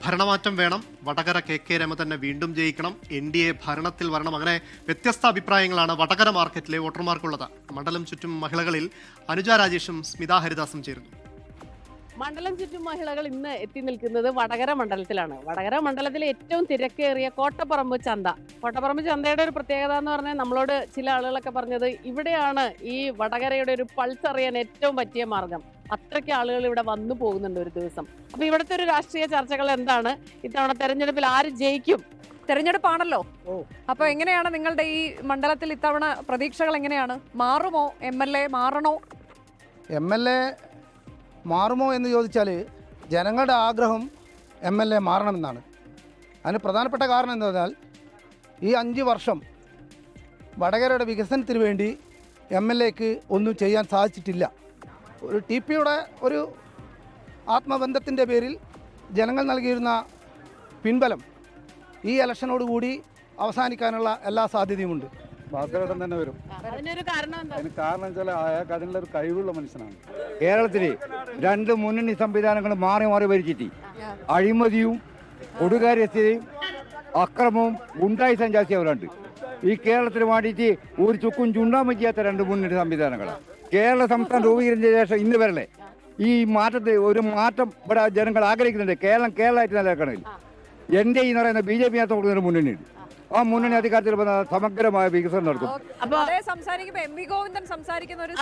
ഭരണമാറ്റം വേണം, വടകര KK രമ തന്നെ വീണ്ടും ജയിക്കണം, NDA ഭരണത്തിൽ വരണം, അങ്ങനെ വ്യത്യസ്ത അഭിപ്രായങ്ങളാണ് വടകര മാർക്കറ്റിലെ വോട്ടർമാർക്കുള്ളത്. മണ്ഡലം ചുറ്റും മഹിളകളിൽ അനുജ രാജേഷും സ്മിത ഹരിദാസും ചേരുന്നു. മണ്ഡലം ചുറ്റും മഹിളകൾ ഇന്ന് എത്തി നിൽക്കുന്നത് വടകര മണ്ഡലത്തിലാണ്. വടകര മണ്ഡലത്തിലെ ഏറ്റവും തിരക്കേറിയ കോട്ടപ്പറമ്പ് ചന്ത. കോട്ടപ്പറമ്പ് ചന്തയുടെ ഒരു പ്രത്യേകത എന്ന് പറഞ്ഞാൽ നമ്മളോട് ചില ആളുകളൊക്കെ പറഞ്ഞത് ഇവിടെയാണ് ഈ വടകരയുടെ ഒരു പൾസ് അറിയാൻ ഏറ്റവും പറ്റിയ മാർഗം. അത്രയ്ക്ക് ആളുകൾ ഇവിടെ വന്നു പോകുന്നുണ്ട് ഒരു ദിവസം. അപ്പൊ ഇവിടുത്തെ ഒരു രാഷ്ട്രീയ ചർച്ചകൾ എന്താണ്? ഇത്തവണ തെരഞ്ഞെടുപ്പിൽ ആര് ജയിക്കും? തെരഞ്ഞെടുപ്പാണല്ലോ. അപ്പൊ എങ്ങനെയാണ് നിങ്ങളുടെ ഈ മണ്ഡലത്തിൽ ഇത്തവണ പ്രതീക്ഷകൾ എങ്ങനെയാണ്? മാറുമോ? MLA മാറണോ? MLA മാറുമോ എന്ന് ചോദിച്ചാൽ ജനങ്ങളുടെ ആഗ്രഹം MLA മാറണമെന്നാണ്. അതിന് പ്രധാനപ്പെട്ട കാരണം എന്താ പറഞ്ഞാൽ ഈ 5 വർഷം വടകരയുടെ വികസനത്തിന് വേണ്ടി MLAക്ക് ഒന്നും ചെയ്യാൻ സാധിച്ചിട്ടില്ല. ഒരു TPയുടെ ഒരു ആത്മബന്ധത്തിൻ്റെ പേരിൽ ജനങ്ങൾ നൽകിയിരുന്ന പിൻബലം ഈ ഇലക്ഷനോടുകൂടി അവസാനിക്കാനുള്ള എല്ലാ സാധ്യതയുമുണ്ട്. ഭാസ്കരേട്ടൻ തന്നെ വരും. അതിനൊരു കാരണം എന്താ? അതിന് കാരണം വെച്ചാൽ അയാൾക്ക് അതിനുള്ള ഒരു കഴിവുള്ള മനുഷ്യനാണ്. കേരളത്തിൽ 2 മുന്നണി സംവിധാനങ്ങൾ മാറി മാറി ഭരിച്ചിട്ട് അഴിമതിയും കൊടുകാര്യസ്ഥതയും അക്രമവും ഉണ്ടായി സഞ്ചാരിച്ചവരുണ്ട്. ഈ കേരളത്തിന് വേണ്ടിയിട്ട് ഒരു ചുക്കും ചുണ്ടാൻ പറ്റാത്ത 2 മുന്നണി സംവിധാനങ്ങളാണ്. കേരള സംസ്ഥാനം രൂപീകരിച്ച ശേഷം ഇന്ന് വരല്ലേ ഈ മാറ്റത്തെ ഒരു മാറ്റം ഇവിടെ ജനങ്ങൾ ആഗ്രഹിക്കുന്നുണ്ട്. കേരളമായിട്ട് നിലനിൽക്കണമെങ്കിൽ എൻ്റെ ഈ പറയുന്ന BJP കൊടുക്കുന്ന ഒരു മുന്നണിയുണ്ട്. ആ മുന്നണി അധികാരത്തിൽ സമഗ്രമായ വികസനം നടക്കും. അപ്പൊ സംസാരിക്കുമ്പോ MV ഗോവിന്ദൻ സംസാരിക്കുന്ന ഒരു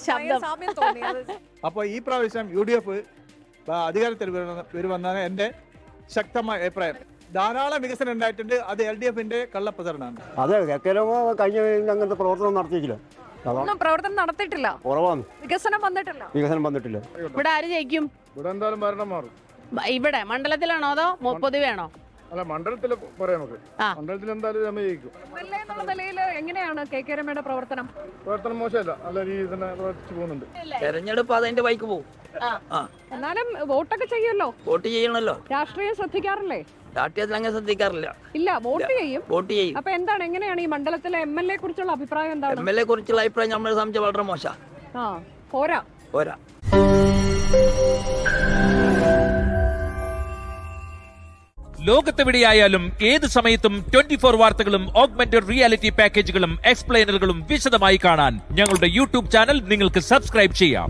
ശബ്ദം തോന്നി. അപ്പോൾ ഈ പ്രാവശ്യം UDF അധികാരത്തിൽ വരുമെന്നാണ് എൻ്റെ ശക്തമായ അഭിപ്രായം. ധാരാളം വികസനം ഉണ്ടായിട്ടുണ്ട്. അത് LDFന്റെ കള്ളപ്രചരണമാണ്. അതെ, കഴിഞ്ഞ അങ്ങനത്തെ പ്രവർത്തനം നടത്തിയിട്ടില്ല. ഒന്നും പ്രവർത്തനം നടത്തിയിട്ടില്ല. കുറവാണ്. വികസനം വന്നിട്ടില്ല. ഇവിടെ ആര് ജയിക്കും? ഇവിടെ എന്തായാലും ഭരണം മാറും. ഇവിടെ മണ്ഡലത്തിലാണോ അതോ പൊതുവെയാണോ? അല്ല, മണ്ഡലത്തിൽ പറയാം നമുക്ക്. മണ്ഡലത്തിൽ എന്തായാലും രമ ജയിക്കും. MLA എന്നുള്ള നിലയിൽ എങ്ങനെയാണ് KK രമയുടെ പ്രവർത്തനം? പ്രവർത്തനം മോശമല്ല, നല്ല രീതിയിൽ തന്നെ പ്രവർത്തിച്ചു പോകുന്നുണ്ട്. തെരഞ്ഞെടുപ്പ് അതിന്റെ ബൈക്ക് പോകും. എന്നാലും വോട്ടൊക്കെ ചെയ്യുമല്ലോ. വോട്ട് ചെയ്യണല്ലോ. രാഷ്ട്രീയം ശ്രദ്ധിക്കാറില്ലേ? രാഷ്ട്രീയത്തിൽ അങ്ങനെ ശ്രദ്ധിക്കാറില്ല. ഇല്ല, വോട്ട് ചെയ്യും. വോട്ട് ചെയ്യും. അപ്പൊ എന്താണ്, എങ്ങനെയാണ് ഈ മണ്ഡലത്തിലെ MLA കുറിച്ചുള്ള അഭിപ്രായം എന്താണ്? MLA കുറിച്ചുള്ള അഭിപ്രായം നമ്മളെ സംബന്ധിച്ച് വളരെ മോശം. പോരാ. ലോകത്തെവിടെയായാലും ഏത് സമയത്തും 24 വാർത്തകളും ഓഗ്മെന്റഡ് റിയാലിറ്റി പാക്കേജുകളും എക്സ്പ്ലെയിനറുകളും വിശദമായി കാണാൻ ഞങ്ങളുടെ YouTube ചാനൽ നിങ്ങൾക്ക് സബ്സ്ക്രൈബ് ചെയ്യാം.